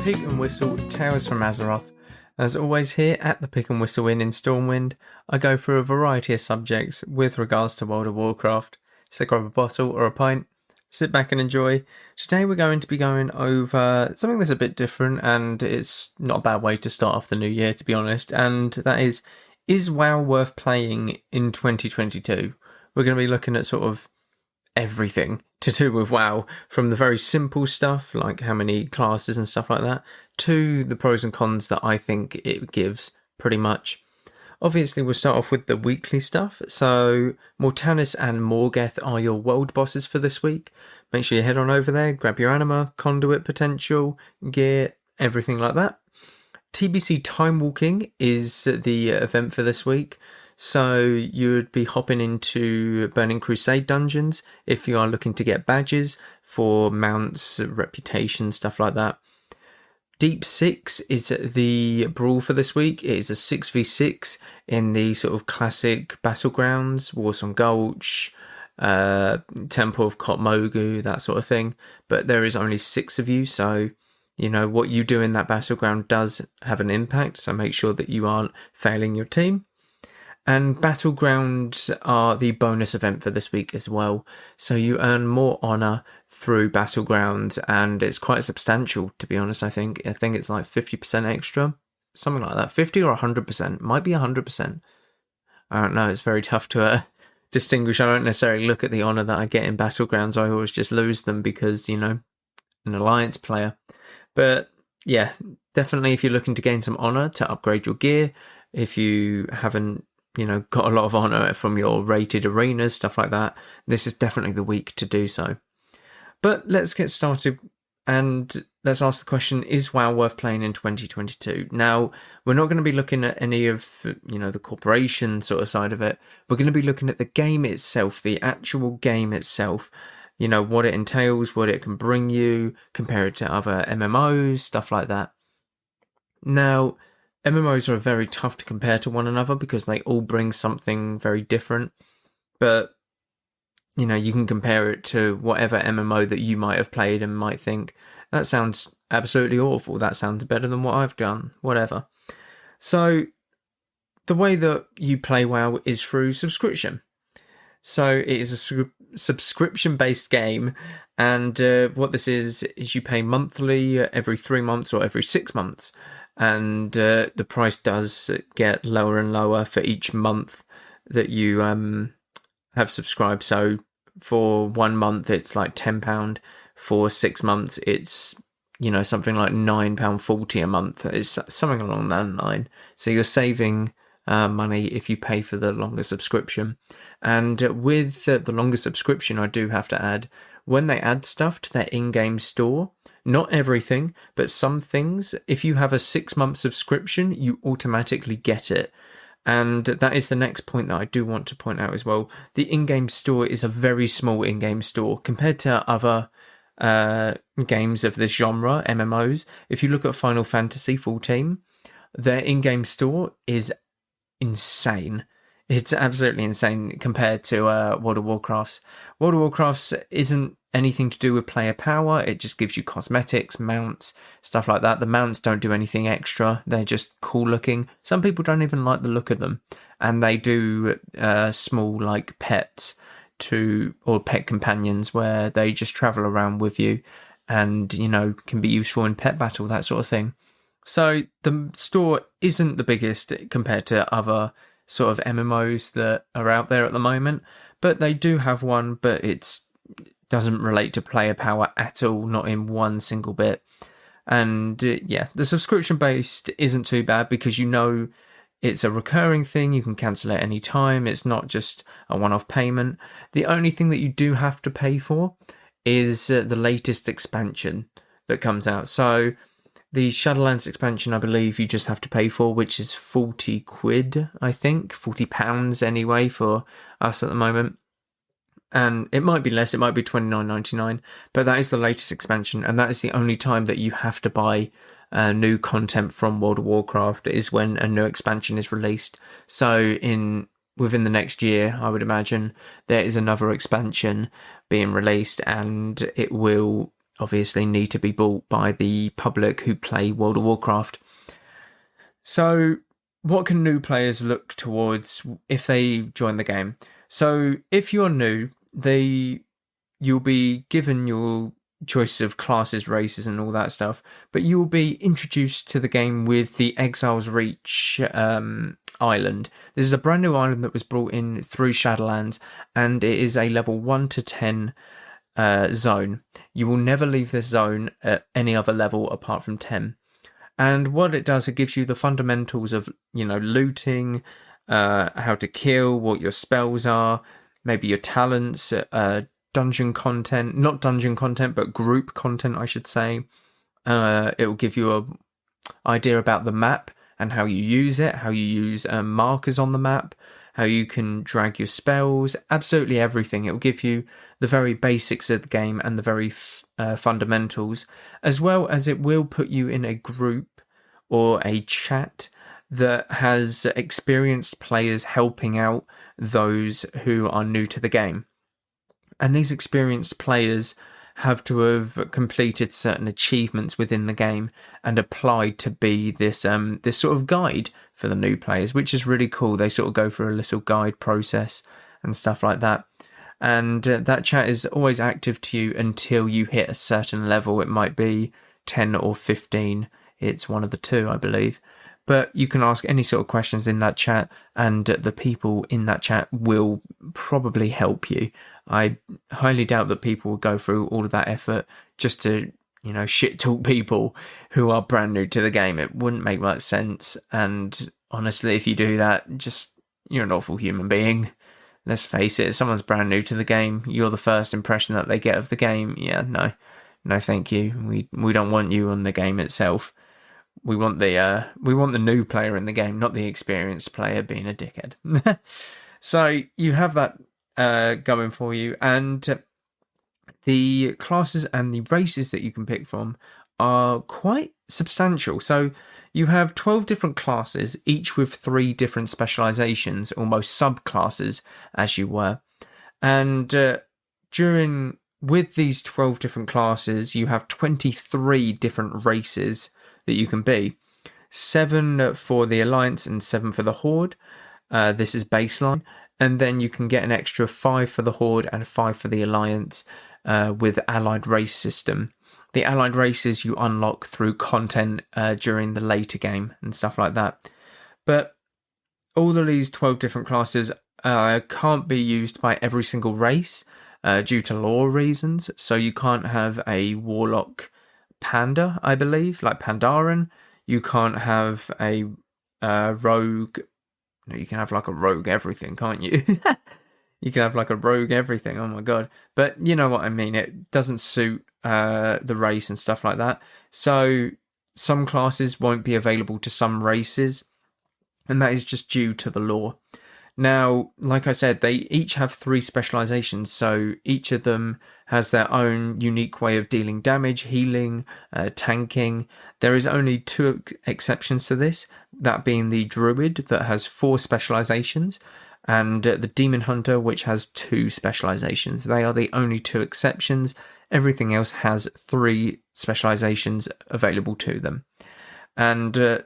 Pig and Whistle Tales from Azeroth. As always, here at the Pig and Whistle Inn in Stormwind, I go through a variety of subjects with regards to World of Warcraft. So grab a bottle or a pint, sit back and enjoy. Today we're going to be going over something that's a bit different, and it's not a bad way to start off the new year, to be honest, and that is WoW worth playing in 2022? We're going to be looking at sort of everything to do with WoW, from the very simple stuff like how many classes and stuff like that, to the pros and cons that I think it gives, pretty much. Obviously, we'll start off with the weekly stuff. So Mortanis and Morgeth are your world bosses for this week. Make sure you head on over there, grab your anima, conduit potential, gear, everything like that. TBC Time Walking is the event for this week. So you'd be hopping into Burning Crusade dungeons if you are looking to get badges for mounts, reputation, stuff like that. Deep 6 is the brawl for this week. It is a 6v6 in the sort of classic battlegrounds, Warsong Gulch, Temple of Kotmogu, that sort of thing. But there is only 6 of you, so you know what you do in that battleground does have an impact, so make sure that you aren't failing your team. And Battlegrounds are the bonus event for this week as well. So you earn more honour through Battlegrounds, and it's quite substantial, to be honest, I think. I think it's like 50% extra, something like that. 50 or 100%, might be 100%. I don't know, it's very tough to distinguish. I don't necessarily look at the honour that I get in Battlegrounds. I always just lose them because, you know, an alliance player. But yeah, definitely if you're looking to gain some honour to upgrade your gear, if you haven't, you know, got a lot of honour from your rated arenas, stuff like that, this is definitely the week to do so. But let's get started and let's ask the question, is WoW worth playing in 2022? Now, we're not going to be looking at any of, you know, the corporation sort of side of it. We're going to be looking at the game itself, the actual game itself, you know, what it entails, what it can bring you, compare it to other MMOs, stuff like that. Now, MMOs are very tough to compare to one another because they all bring something very different. But, you know, you can compare it to whatever MMO that you might have played and might think, that sounds absolutely awful. That sounds better than what I've done. Whatever. So, the way that you play WoW is through subscription. So, it is a subscription-based game. And what this is you pay monthly, every 3 months or every 6 months. And the price does get lower and lower for each month that you have subscribed. So for 1 month, it's like £10. For 6 months, it's, you know, something like £9.40 a month. It's something along that line. So you're saving money if you pay for the longer subscription. And with the longer subscription, I do have to add, when they add stuff to their in-game store, not everything, but some things, if you have a 6-month subscription, you automatically get it. And that is the next point that I do want to point out as well. The in-game store is a very small in-game store compared to other games of this genre, MMOs. If you look at Final Fantasy 14, their in-game store is insane. It's absolutely insane compared to World of Warcraft's. World of Warcraft's isn't anything to do with player power. It just gives you cosmetics, mounts, stuff like that. The mounts don't do anything extra. They're just cool looking. Some people don't even like the look of them. And they do small like pets or pet companions where they just travel around with you and, you know, can be useful in pet battle, that sort of thing. So the store isn't the biggest compared to other sort of MMOs that are out there at the moment, but they do have one, but it doesn't relate to player power at all, not in one single bit. And yeah, the subscription based isn't too bad because you know it's a recurring thing, you can cancel at any time, it's not just a one-off payment. The only thing that you do have to pay for is the latest expansion that comes out. So the Shadowlands expansion, I believe you just have to pay for, which is 40 quid, I think. £40 anyway for us at the moment. And it might be less, it might be $29.99, but that is the latest expansion, and that is the only time that you have to buy new content from World of Warcraft, is when a new expansion is released. So within the next year, I would imagine, there is another expansion being released, and it will obviously need to be bought by the public who play World of Warcraft. So what can new players look towards if they join the game? So if you're new, you'll be given your choice of classes, races, and all that stuff, but you'll be introduced to the game with the Exile's Reach island. This is a brand new island that was brought in through Shadowlands, and it is a level 1 to 10 zone. You will never leave this zone at any other level apart from 10. And what it does, it gives you the fundamentals of, looting, how to kill, what your spells are, maybe your talents, dungeon content, not dungeon content, but group content, I should say. It will give you an idea about the map and how you use it, how you use markers on the map, how you can drag your spells, absolutely everything. It will give you the very basics of the game and the very fundamentals, as well as it will put you in a group or a chat that has experienced players helping out those who are new to the game. And these experienced players have to have completed certain achievements within the game and applied to be this this sort of guide for the new players, which is really cool. They sort of go through a little guide process and stuff like that. And that chat is always active to you until you hit a certain level. It might be 10 or 15. It's one of the two, I believe. But you can ask any sort of questions in that chat, and the people in that chat will probably help you. I highly doubt that people will go through all of that effort just to, shit talk people who are brand new to the game. It wouldn't make much sense. And honestly, if you do that, you're an awful human being. Let's face it, if someone's brand new to the game, you're the first impression that they get of the game. Yeah, no, thank you. We don't want you on the game itself. We want the new player in the game, not the experienced player being a dickhead. So you have that going for you, and the classes and the races that you can pick from are quite substantial. So you have 12 different classes, each with 3 different specializations, almost subclasses, as you were. And with these 12 different classes, you have 23 different races that you can be. 7 for the Alliance and 7 for the Horde. This is baseline. And then you can get an extra 5 for the Horde and 5 for the Alliance with Allied Race system. The Allied Races you unlock through content during the later game and stuff like that. But all of these 12 different classes can't be used by every single race due to lore reasons. So you can't have a Warlock Panda, I believe, like Pandaren. You can't have a rogue. No, you can have like a rogue everything, can't you? You can have like a rogue everything. Oh my god! But you know what I mean. It doesn't suit the race and stuff like that. So some classes won't be available to some races, and that is just due to the lore. Now, like I said, they each have 3 specializations, so each of them has their own unique way of dealing damage, healing, tanking. There is only 2 exceptions to this, that being the Druid that has 4 specializations, and the Demon Hunter, which has 2 specializations. They are the only 2 exceptions. Everything else has 3 specializations available to them. And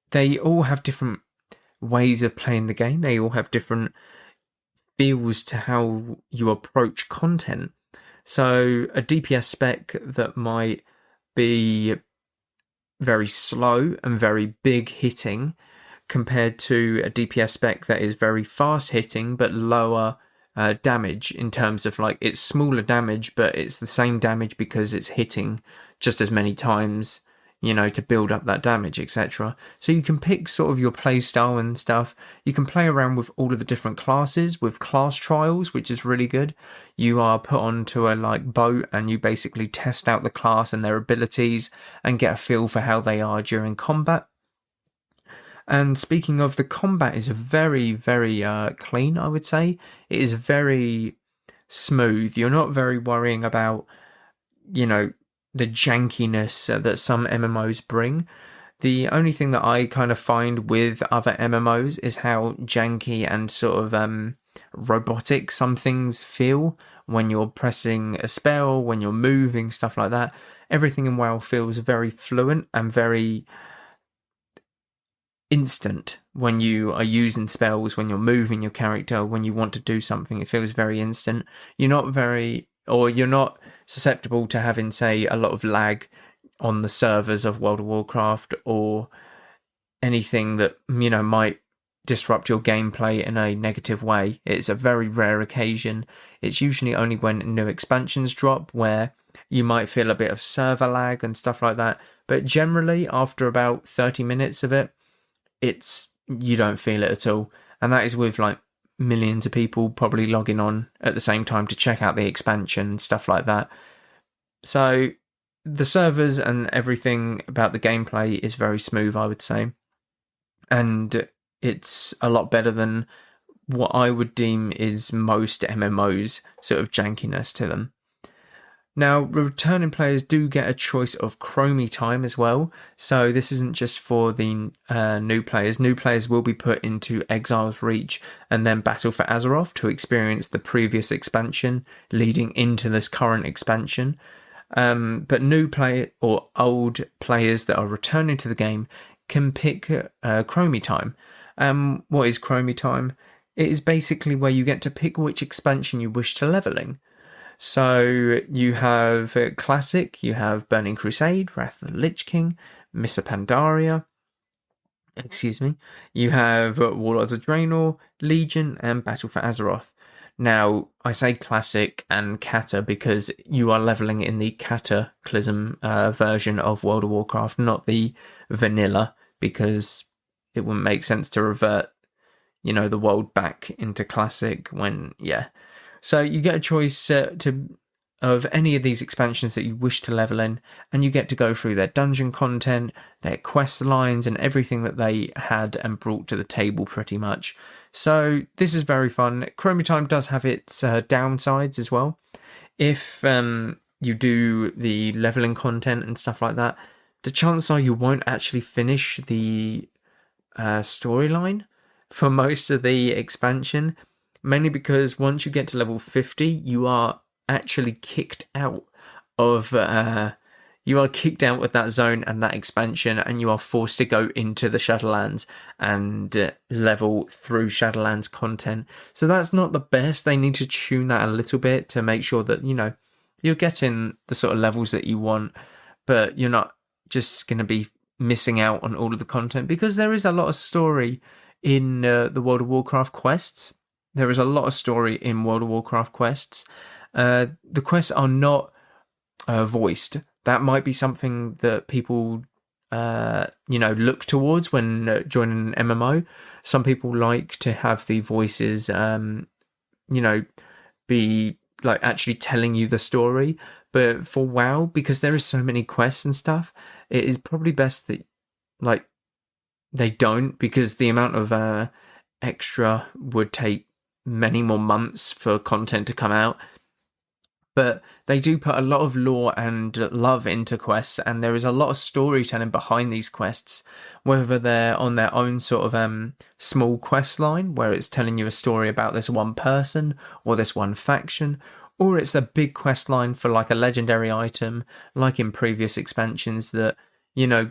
they all have different ways of playing the game. They all have different feels to how you approach content. So a DPS spec that might be very slow and very big hitting compared to a DPS spec that is very fast hitting but lower damage, in terms of like it's smaller damage but it's the same damage because it's hitting just as many times, to build up that damage, etc. So you can pick sort of your play style and stuff. You can play around with all of the different classes with class trials, which is really good. You are put onto a boat and you basically test out the class and their abilities and get a feel for how they are during combat. And speaking of, the combat is very, very clean, I would say. It is very smooth. You're not very worrying about, the jankiness that some MMOs bring. The only thing that I kind of find with other MMOs is how janky and sort of robotic some things feel when you're pressing a spell, when you're moving, stuff like that. Everything in WoW feels very fluent and very instant when you are using spells, when you're moving your character, when you want to do something. It feels very instant. You're not susceptible to having, say, a lot of lag on the servers of World of Warcraft or anything that, might disrupt your gameplay in a negative way. It's a very rare occasion. It's usually only when new expansions drop where you might feel a bit of server lag and stuff like that. But generally, after about 30 minutes of it, you don't feel it at all. And that is with like millions of people probably logging on at the same time to check out the expansion and stuff like that. So the servers and everything about the gameplay is very smooth, I would say. And it's a lot better than what I would deem is most MMOs, sort of jankiness to them. Now, returning players do get a choice of chromie time as well, so this isn't just for the new players. New players will be put into Exile's Reach and then Battle for Azeroth to experience the previous expansion leading into this current expansion. But new player or old players that are returning to the game can pick chromie time. What is chromie time? It is basically where you get to pick which expansion you wish to leveling. So you have Classic, you have Burning Crusade, Wrath of the Lich King, Mists of Pandaria, you have Warlords of Draenor, Legion, and Battle for Azeroth. Now, I say Classic and Kata because you are leveling in the Cataclysm version of World of Warcraft, not the vanilla, because it wouldn't make sense to revert, the world back into Classic when, So you get a choice of any of these expansions that you wish to level in, and you get to go through their dungeon content, their quest lines, and everything that they had and brought to the table pretty much. So this is very fun. Chromie Time does have its downsides as well. If you do the leveling content and stuff like that, the chances are you won't actually finish the storyline for most of the expansion. Mainly because once you get to level 50, you are actually kicked out of that zone and that expansion, and you are forced to go into the Shadowlands and level through Shadowlands content. So that's not the best. They need to tune that a little bit to make sure that, you're getting the sort of levels that you want, but you're not just going to be missing out on all of the content, because there is a lot of story in the World of Warcraft quests. There is a lot of story in World of Warcraft quests. The quests are not voiced. That might be something that people, look towards when joining an MMO. Some people like to have the voices, be like actually telling you the story. But for WoW, because there is so many quests and stuff, it is probably best that, they don't, because the amount of extra would take many more months for content to come out. But they do put a lot of lore and love into quests, and there is a lot of storytelling behind these quests, whether they're on their own sort of small quest line where it's telling you a story about this one person or this one faction, or it's a big quest line for like a legendary item, like in previous expansions that,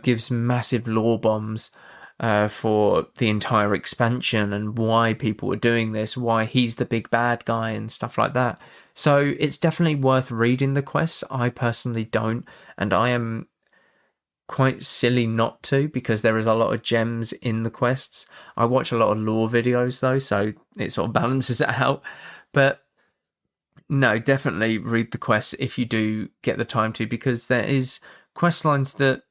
gives massive lore bombs for the entire expansion and why people are doing this, why he's the big bad guy and stuff like that. So it's definitely worth reading the quests. I personally don't, and I am quite silly not to, because there is a lot of gems in the quests. I watch a lot of lore videos though, so it sort of balances it out. But no, definitely read the quests if you do get the time to, because there is quest lines that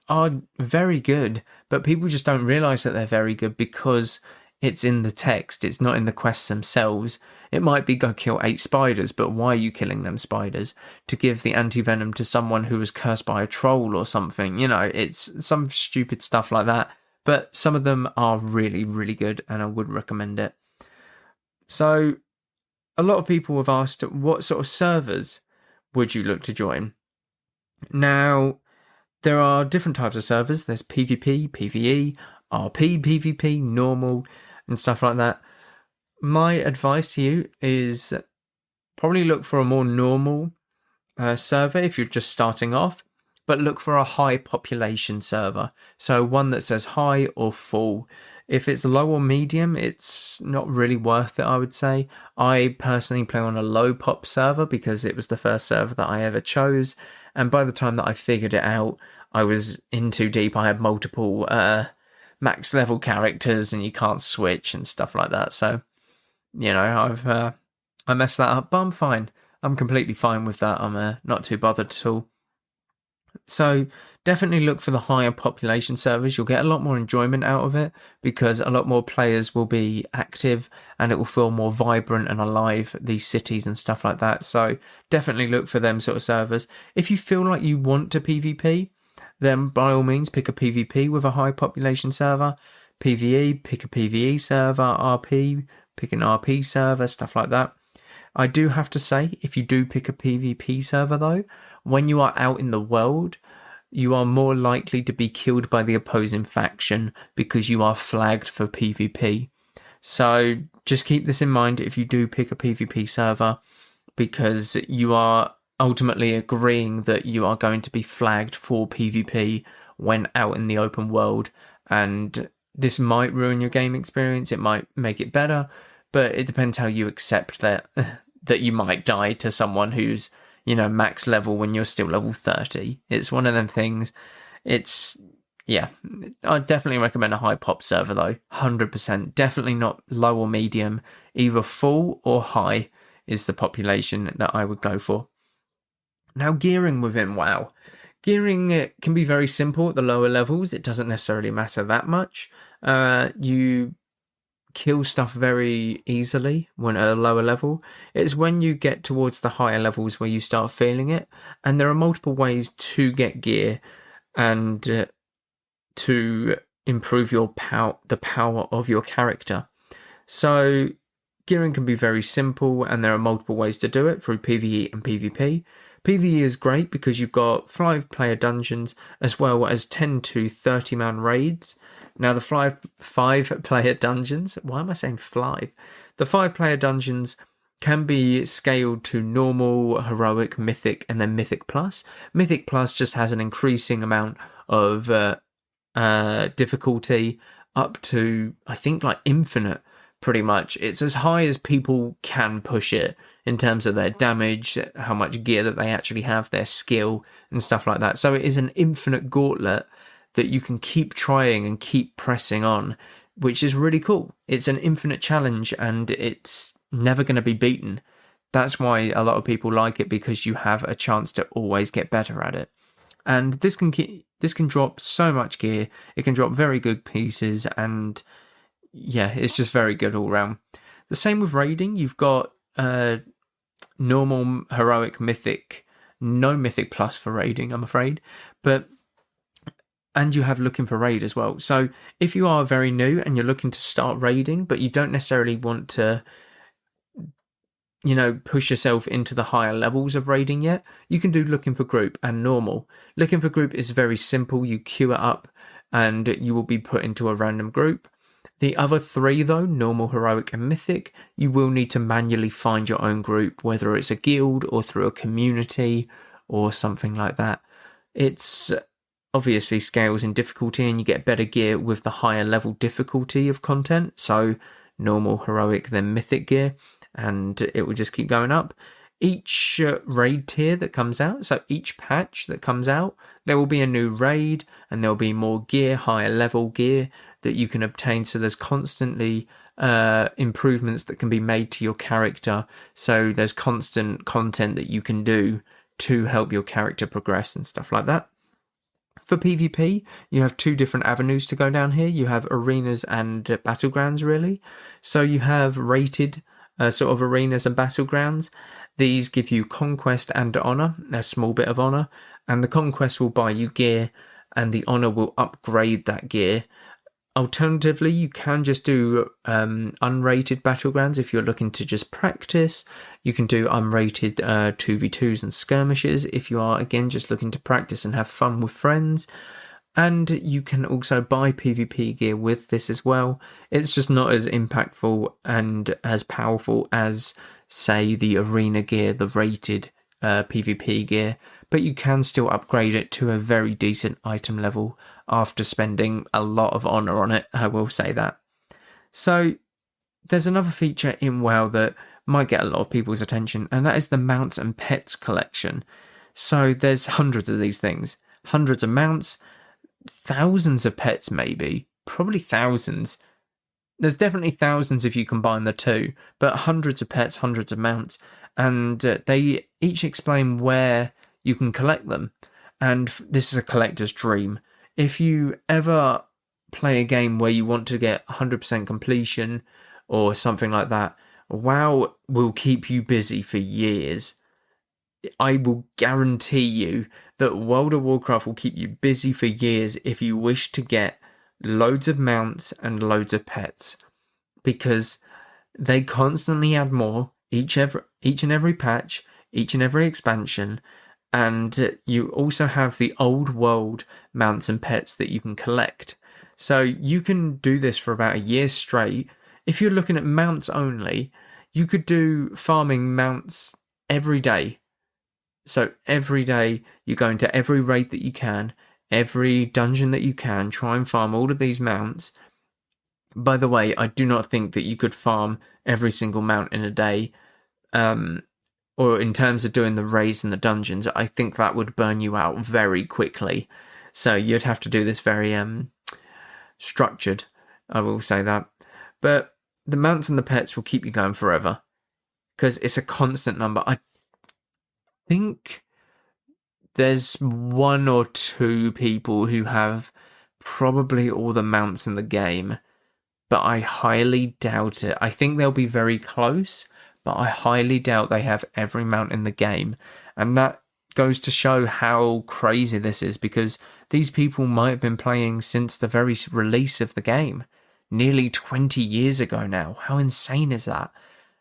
are very good, but people just don't realise that they're very good because it's in the text, it's not in the quests themselves. It might be go kill 8 spiders, but why are you killing them spiders? To give the anti-venom to someone who was cursed by a troll or something, it's some stupid stuff like that. But some of them are really, really good, and I would recommend it. So, a lot of people have asked, what sort of servers would you look to join? Now, there are different types of servers. There's PvP, PvE, RP, PvP, normal, and stuff like that. My advice to you is probably look for a more normal server if you're just starting off, but look for a high population server. So one that says high or full. If it's low or medium, it's not really worth it, I would say. I personally play on a low pop server because it was the first server that I ever chose. And by the time that I figured it out, I was in too deep. I had multiple max level characters and you can't switch and stuff like that. So, I messed that up, but I'm fine. I'm completely fine with that. I'm not too bothered at all. So definitely look for the higher population servers. You'll get a lot more enjoyment out of it because a lot more players will be active and it will feel more vibrant and alive, these cities and stuff like that. So definitely look for them sort of servers. If you feel like you want to PvP, then by all means pick a PvP with a high population server. PvE, pick a PvE server. RP, pick an RP server, stuff like that. I do have to say, if you do pick a PvP server though, when you are out in the world, you are more likely to be killed by the opposing faction because you are flagged for PvP. So just keep this in mind if you do pick a PvP server, because you are ultimately agreeing that you are going to be flagged for PvP when out in the open world. And this might ruin your game experience, it might make it better, but it depends how you accept that that you might die to someone who's, max level when you're still level 30. It's one of them things. I definitely recommend a high pop server though, 100%. Definitely not low or medium, either full or high is the population that I would go for. Now, gearing within WoW. Gearing can be very simple at the lower levels. It doesn't necessarily matter that much. You kill stuff very easily when at a lower level. It's when you get towards the higher levels where you start feeling it. And there are multiple ways to get gear and to improve the power of your character. So gearing can be very simple, and there are multiple ways to do it through PvE and PvP. PvE is great because you've got 5-player dungeons as well as 10 to 30-man raids. Now, the 5-player dungeons, why am I saying 5? The 5-player dungeons can be scaled to normal, heroic, mythic, and then mythic plus. Mythic plus just has an increasing amount of difficulty up to, I think, like infinite, pretty much. It's as high as people can push it in terms of their damage, how much gear that they actually have, their skill, and stuff like that. So it is an infinite gauntlet that you can keep trying and keep pressing on, which is really cool. It's an infinite challenge and it's never going to be beaten. That's why a lot of people like it, because you have a chance to always get better at it. And this can drop so much gear. It can drop very good pieces, and yeah, it's just very good all round. The same with raiding. You've got normal, heroic, mythic, no mythic plus for raiding, I'm afraid, and you have looking for raid as well. So if you are very new and you're looking to start raiding, but you don't necessarily want to, push yourself into the higher levels of raiding yet, you can do looking for group and normal. Looking for group is very simple. You queue it up and you will be put into a random group. The other 3 though, normal, heroic and mythic, you will need to manually find your own group, whether it's a guild or through a community or something like that. It's obviously scales in difficulty and you get better gear with the higher level difficulty of content. So normal, heroic, then mythic gear, and it will just keep going up. Each raid tier that comes out, so each patch that comes out, there will be a new raid and there will be more gear, higher level gear that you can obtain. So there's constantly improvements that can be made to your character. So there's constant content that you can do to help your character progress and stuff like that. For PvP, you have 2 different avenues to go down here. You have arenas and battlegrounds, really. So you have rated sort of arenas and battlegrounds. These give you conquest and honor, a small bit of honor, and the conquest will buy you gear and the honor will upgrade that gear. Alternatively, you can just do unrated battlegrounds if you're looking to just practice. You can do unrated 2v2s and skirmishes if you are, again, just looking to practice and have fun with friends. And you can also buy PvP gear with this as well. It's just not as impactful and as powerful as, say, the arena gear, the rated PvP gear, but you can still upgrade it to a very decent item level after spending a lot of honor on it, I will say that. So there's another feature in WoW that might get a lot of people's attention, and that is the mounts and pets collection. So there's hundreds of these things, hundreds of mounts, thousands of pets, maybe, probably thousands. There's definitely thousands if you combine the two, but hundreds of pets, hundreds of mounts, and they each explain where you can collect them. And this is a collector's dream. If you ever play a game where you want to get 100% completion or something like that, WoW will keep you busy for years. I will guarantee you that World of Warcraft will keep you busy for years if you wish to get loads of mounts and loads of pets, because they constantly add more each and every patch, each and every expansion, and you also have the old world mounts and pets that you can collect. So you can do this for about a year straight. If you're looking at mounts only, you could do farming mounts every day. So every day you go into every raid that you can, every dungeon that you can, try and farm all of these mounts. By the way, I do not think that you could farm every single mount in a day. Or in terms of doing the raids and the dungeons, I think that would burn you out very quickly. So you'd have to do this very structured, I will say that. But the mounts and the pets will keep you going forever, because it's a constant number. I think there's one or two people who have probably all the mounts in the game, but I highly doubt it. I think they'll be very close, but I highly doubt they have every mount in the game. And that goes to show how crazy this is, because these people might have been playing since the very release of the game, nearly 20 years ago now. How insane is that?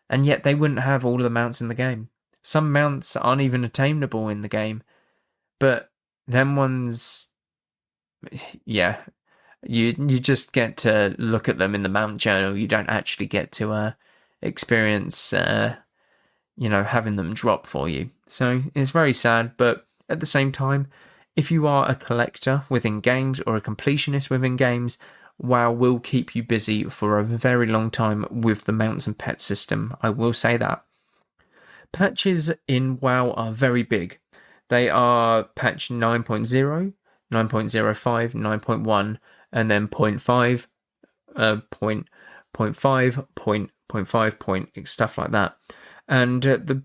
And yet they wouldn't have all the mounts in the game. Some mounts aren't even attainable in the game, but them ones, yeah, you just get to look at them in the mount journal. You don't actually get to experience, having them drop for you. So it's very sad, but at the same time, if you are a collector within games or a completionist within games, WoW will keep you busy for a very long time with the mounts and pet system. I will say that. Patches in WoW are very big. They are patch 9.0, 9.05, 9.1, and then 0.5, 0.5, 0.5, stuff like that. And the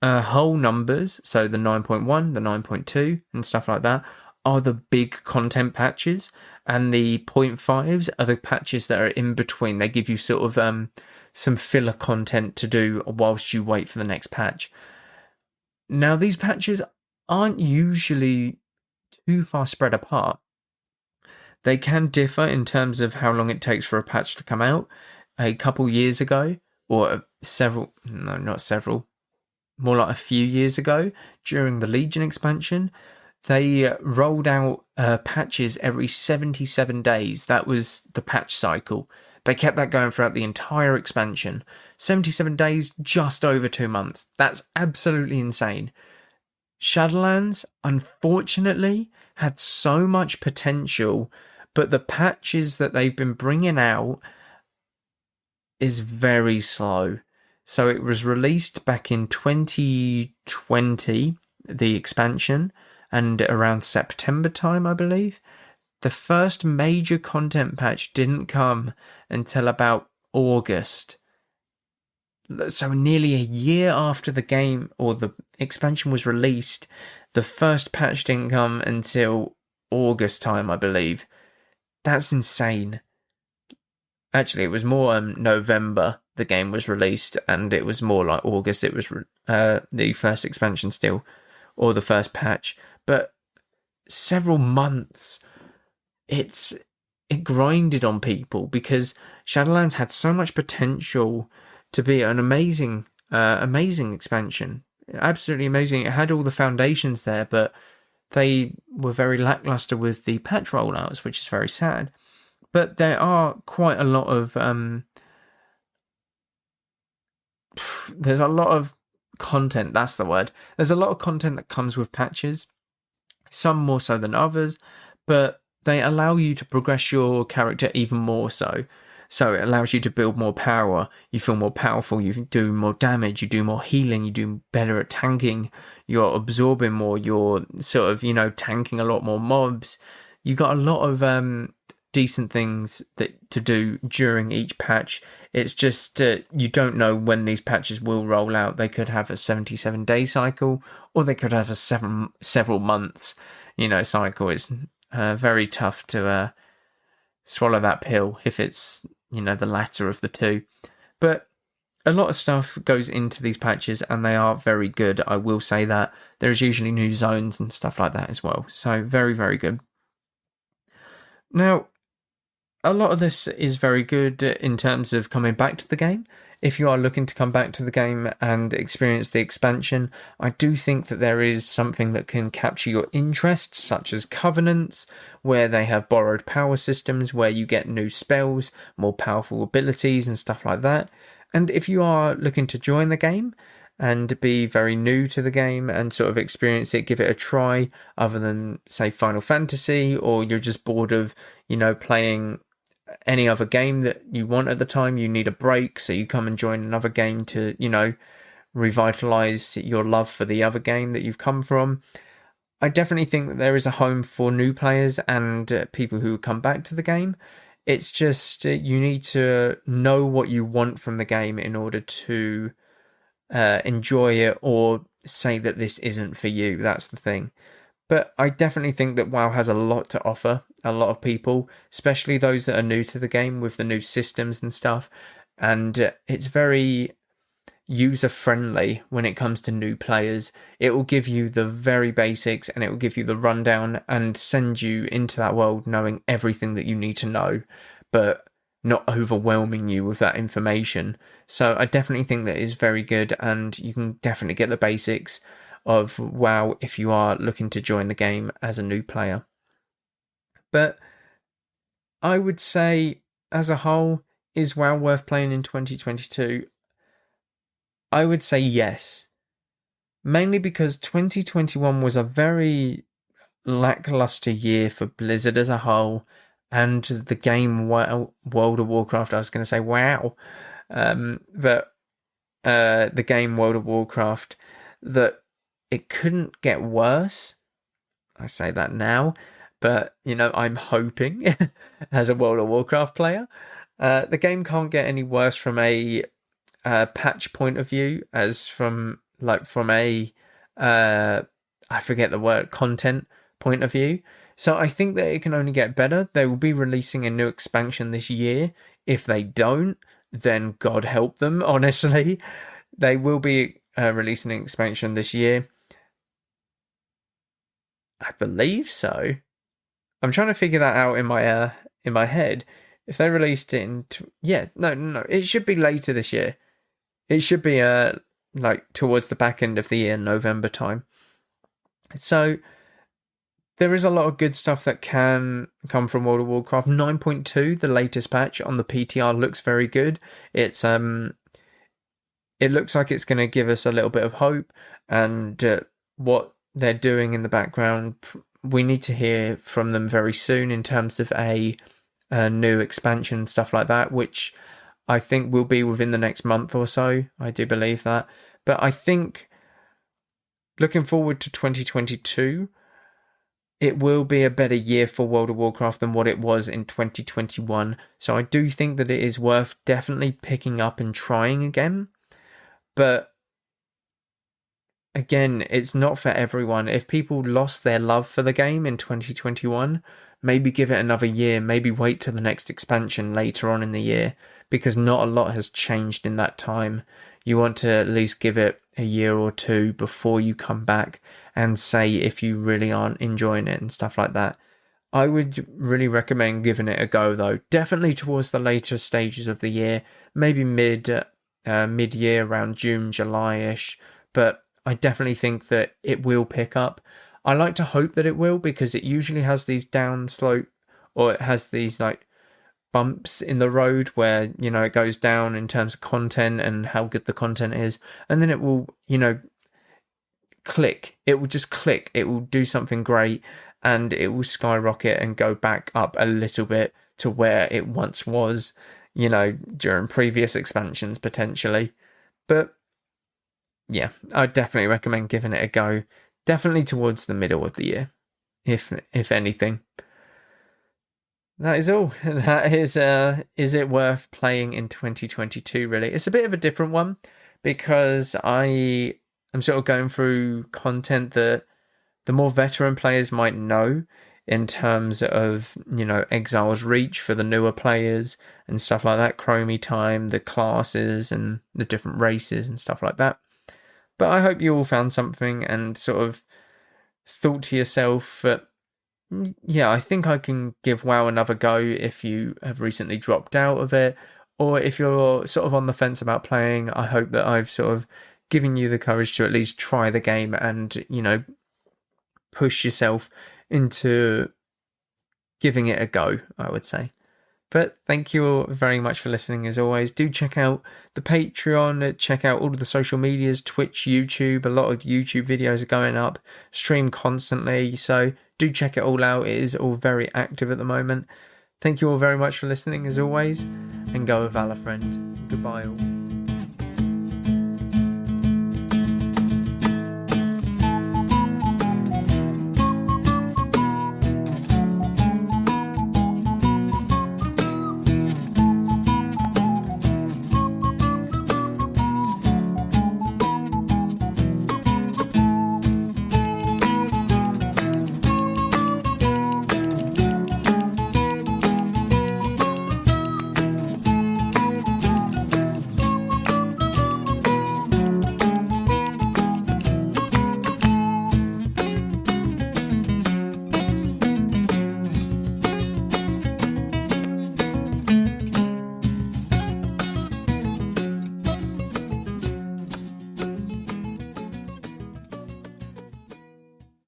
whole numbers, so the 9.1, the 9.2, and stuff like that, are the big content patches, and the 0.5s are the patches that are in between. They give you sort of some filler content to do whilst you wait for the next patch. Now, these patches aren't usually too far spread apart. They can differ in terms of how long it takes for a patch to come out. A couple years ago, or more like a few years ago, during the Legion expansion, they rolled out patches every 77 days. That was the patch cycle. They kept that going throughout the entire expansion. 77 days, just over 2 months. That's absolutely insane. Shadowlands, unfortunately, had so much potential, but the patches that they've been bringing out is very slow. So it was released back in 2020, the expansion, and around September time, I believe. The first major content patch didn't come until about August. So nearly a year after the game or the expansion was released, the first patch didn't come until August time, I believe. That's insane. Actually, it was more November the game was released, and it was more like August. It was the first expansion still, or the first patch. But several months, it grinded on people, because Shadowlands had so much potential to be an amazing expansion. Absolutely amazing. It had all the foundations there, but they were very lackluster with the patch rollouts, which is very sad. But there are quite a lot of there's a lot of content. That's the word. There's a lot of content that comes with patches. Some more so than others, but they allow you to progress your character even more so. So it allows you to build more power, you feel more powerful, you do more damage, you do more healing, you do better at tanking, you're absorbing more, you're sort of, tanking a lot more mobs. You got a lot of decent things to do during each patch. It's just you don't know when these patches will roll out. They could have a 77-day cycle, or they could have a several months, cycle. It's very tough to swallow that pill if it's the latter of the two. But a lot of stuff goes into these patches, and they are very good. I will say that there's usually new zones and stuff like that as well. So very, very good. Now, a lot of this is very good in terms of coming back to the game. If you are looking to come back to the game and experience the expansion, I do think that there is something that can capture your interest, such as Covenants, where they have borrowed power systems, where you get new spells, more powerful abilities and stuff like that. And if you are looking to join the game and be very new to the game and sort of experience it, give it a try, other than, say, Final Fantasy, or you're just bored of, playing any other game that you want at the time, you need a break, so you come and join another game to, revitalize your love for the other game that you've come from. I definitely think that there is a home for new players and people who come back to the game. It's just you need to know what you want from the game in order to enjoy it, or say that this isn't for you. That's the thing. But I definitely think that WoW has a lot to offer a lot of people, especially those that are new to the game with the new systems and stuff. And it's very user-friendly when it comes to new players. It will give you the very basics, and it will give you the rundown and send you into that world knowing everything that you need to know, but not overwhelming you with that information. So I definitely think that is very good, and you can definitely get the basics of WoW if you are looking to join the game as a new player. But I would say, as a whole, is WoW worth playing in 2022? I would say yes. Mainly because 2021 was a very lackluster year for Blizzard as a whole, and the game World of Warcraft, I was going to say WoW, but the game World of Warcraft, that it couldn't get worse. I say that now, but I'm hoping as a World of Warcraft player, the game can't get any worse from a patch point of view, as from a I forget the word, content point of view. So I think that it can only get better. They will be releasing a new expansion this year. If they don't, then God help them, honestly. They will be releasing an expansion this year. I believe so. I'm trying to figure that out in my head. If they released it no, it should be later this year. It should be towards the back end of the year, November time. So there is a lot of good stuff that can come from World of Warcraft. 9.2, the latest patch on the PTR, looks very good. It looks like it's going to give us a little bit of hope, and what they're doing in the background, we need to hear from them very soon in terms of a new expansion, stuff like that, which I think will be within the next month or so. I do believe that. But I think, looking forward to 2022, it will be a better year for World of Warcraft than what it was in 2021. So I do think that it is worth definitely picking up and trying again. But again, it's not for everyone. If people lost their love for the game in 2021, maybe give it another year, maybe wait till the next expansion later on in the year, because not a lot has changed in that time. You want to at least give it a year or two before you come back and say if you really aren't enjoying it and stuff like that. I would really recommend giving it a go, though. Definitely towards the later stages of the year, maybe mid-year, around June, July-ish. But I definitely think that it will pick up. I like to hope that it will, because it usually has these downslope, or it has these like bumps in the road where, you know, it goes down in terms of content and how good the content is, and then it will, you know, click. It will just click. It will do something great, and it will skyrocket and go back up a little bit to where it once was, you know, during previous expansions potentially. But yeah, I'd definitely recommend giving it a go. Definitely towards the middle of the year, if anything. That is all. That is it worth playing in 2022, really? It's a bit of a different one, because I am sort of going through content that the more veteran players might know, in terms of, you know, Exile's Reach for the newer players and stuff like that, Chromie Time, the classes and the different races and stuff like that. But I hope you all found something and sort of thought to yourself that, yeah, I think I can give WoW another go if you have recently dropped out of it, or if you're sort of on the fence about playing. I hope that I've sort of given you the courage to at least try the game and, you know, push yourself into giving it a go, I would say. But thank you all very much for listening as always. Do check out the Patreon, check out all of the social medias, Twitch, YouTube. A lot of YouTube videos are going up, stream constantly. So do check it all out. It is all very active at the moment. Thank you all very much for listening as always, and go with Valor, friend. Goodbye all.